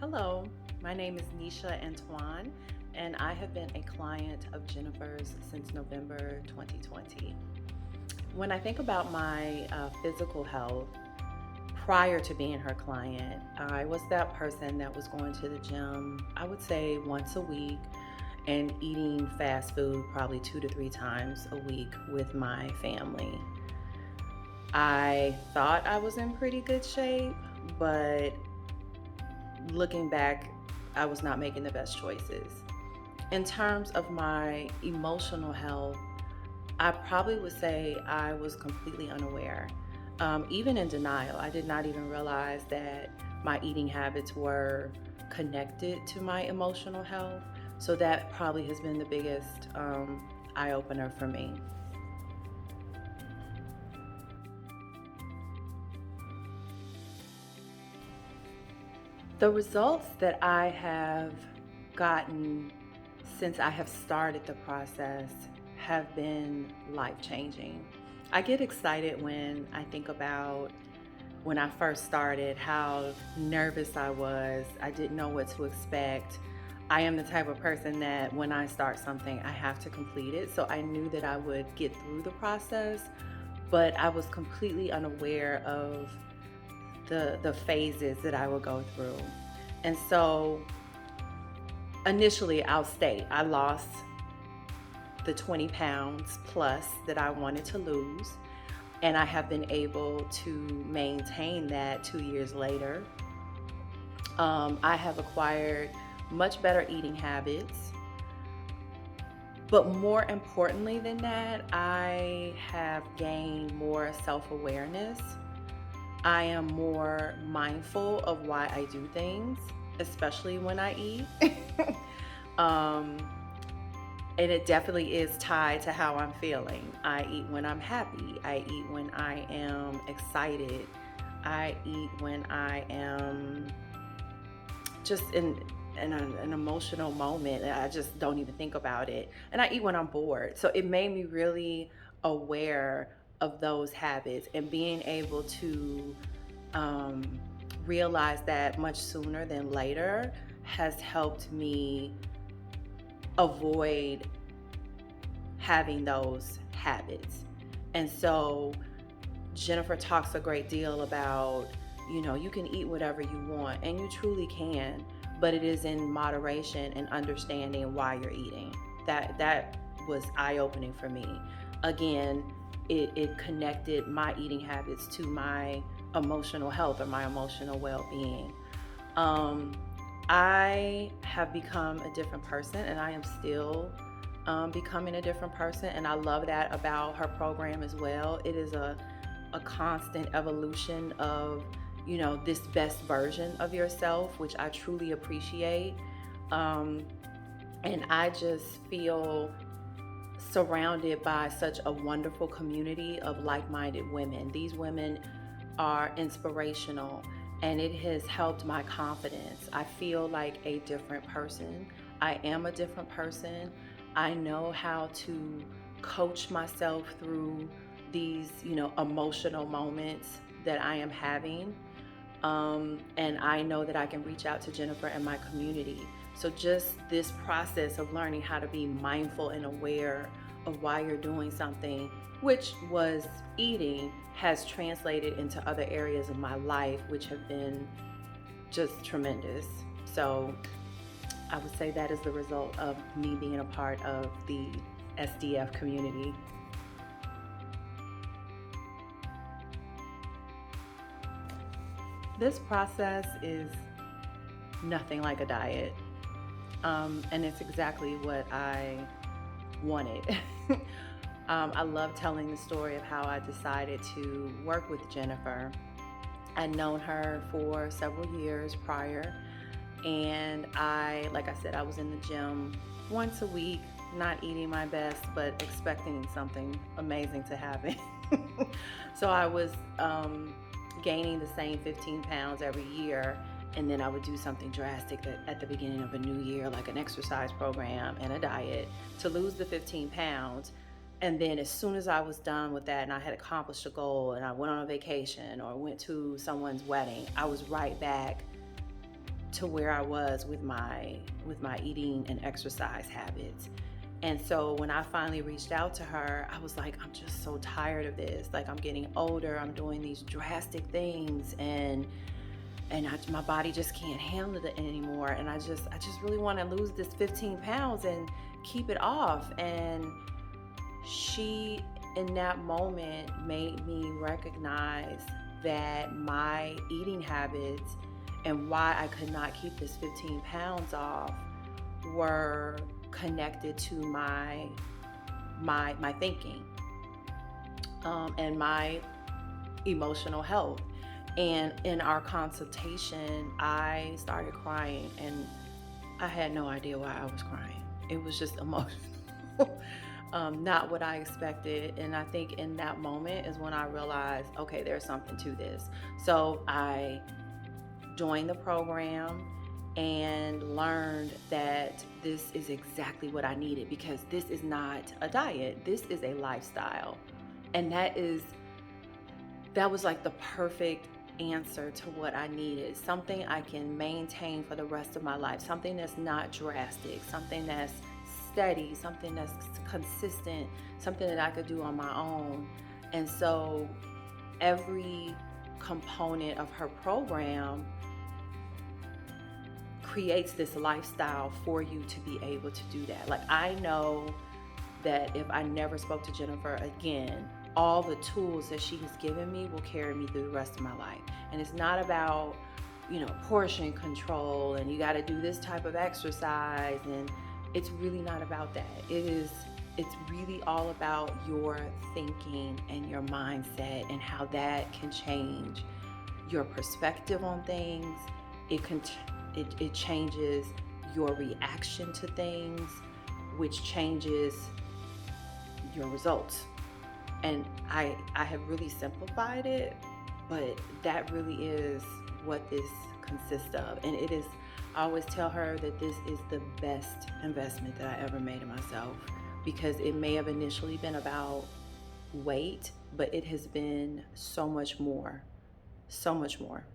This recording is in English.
Hello, my name is Nisha Antoine, and I have been a client of Jennifer's since November 2020. When I think about my physical health, prior to being her client, I was that person that was going to the gym, I would say once a week, and eating fast food probably 2 to 3 times a week with my family. I thought I was in pretty good shape, but looking back, I was not making the best choices. In terms of my emotional health, I probably would say I was completely unaware. Even in denial, I did not even realize that my eating habits were connected to my emotional health. So that probably has been the biggest eye opener for me. The results that I have gotten since I have started the process have been life changing. I get excited when I think about when I first started, how nervous I was. I didn't know what to expect. I am the type of person that when I start something, I have to complete it. So I knew that I would get through the process, but I was completely unaware of the phases that I would go through. And so initially, I'll state I lost the 20 pounds plus that I wanted to lose, and I have been able to maintain that 2 years later. I have acquired much better eating habits, but more importantly than that, I have gained more self awareness. I am more mindful of why I do things, especially when I eat. um, and it definitely is tied to how I'm feeling. I eat when I'm happy. I eat when I am excited. I eat when I am just in an emotional moment. I just don't even think about it. And I eat when I'm bored. So it made me really aware of those habits and being able to um, realize that much sooner than later has helped me avoid having those habits. And so Jennifer talks a great deal about, you can eat whatever you want, and you truly can, but it is in moderation and understanding why you're eating. That was eye-opening for me. Again, it connected my eating habits to my emotional health or my emotional well-being. Um, I have become a different person, and I am still becoming a different person. And I love that about her program as well. It is a constant evolution of, this best version of yourself, which I truly appreciate. Um, and I just feel surrounded by such a wonderful community of like minded women. These women are inspirational, and it has helped my confidence. I feel like a different person. I am a different person. I know how to coach myself through these, emotional moments that I am having. And I know that I can reach out to Jennifer and my community. So, just this process of learning how to be mindful and aware of why you're doing something, which was eating, has translated into other areas of my life, which have been just tremendous. So, I would say that is the result of me being a part of the SDF community. This process is nothing like a diet. And it's exactly what I wanted. I love telling the story of how I decided to work with Jennifer. I'd known her for several years prior, and like I said, I was in the gym once a week, not eating my best, but expecting something amazing to happen. So I was gaining the same 15 pounds every year, and then I would do something drastic at the beginning of a new year, like an exercise program and a diet to lose the 15 pounds. And then as soon as I was done with that and I had accomplished a goal and I went on a vacation or went to someone's wedding, I was right back to where I was with my eating and exercise habits. And so when I finally reached out to her, I was like, I'm just so tired of this. Like, I'm getting older, I'm doing these drastic things, and my body just can't handle it anymore. And I just really want to lose this 15 pounds and keep it off. And she, in that moment, made me recognize that my eating habits and why I could not keep this 15 pounds off were connected to my thinking, and my emotional health. And in our consultation, I started crying, and I had no idea why I was crying. It was just emotional. Not what I expected. And I think in that moment is when I realized, okay, there's something to this. So I joined the program and learned that this is exactly what I needed, because this is not a diet, this is a lifestyle. And that was like the perfect answer to what I needed. Something I can maintain for the rest of my life, something that's not drastic, something that's steady, something that's consistent, something that I could do on my own. And so every component of her program creates this lifestyle for you to be able to do that. Like, I know that if I never spoke to Jennifer again, all the tools that she has given me will carry me through the rest of my life. And it's not about, portion control and you got to do this type of exercise. And it's really not about that. It's really all about your thinking and your mindset and how that can change your perspective on things. It changes your reaction to things, which changes your results. And I have really simplified it, but that really is what this consists of. And it is, I always tell her that this is the best investment that I ever made in myself, because it may have initially been about weight, but it has been so much more, so much more.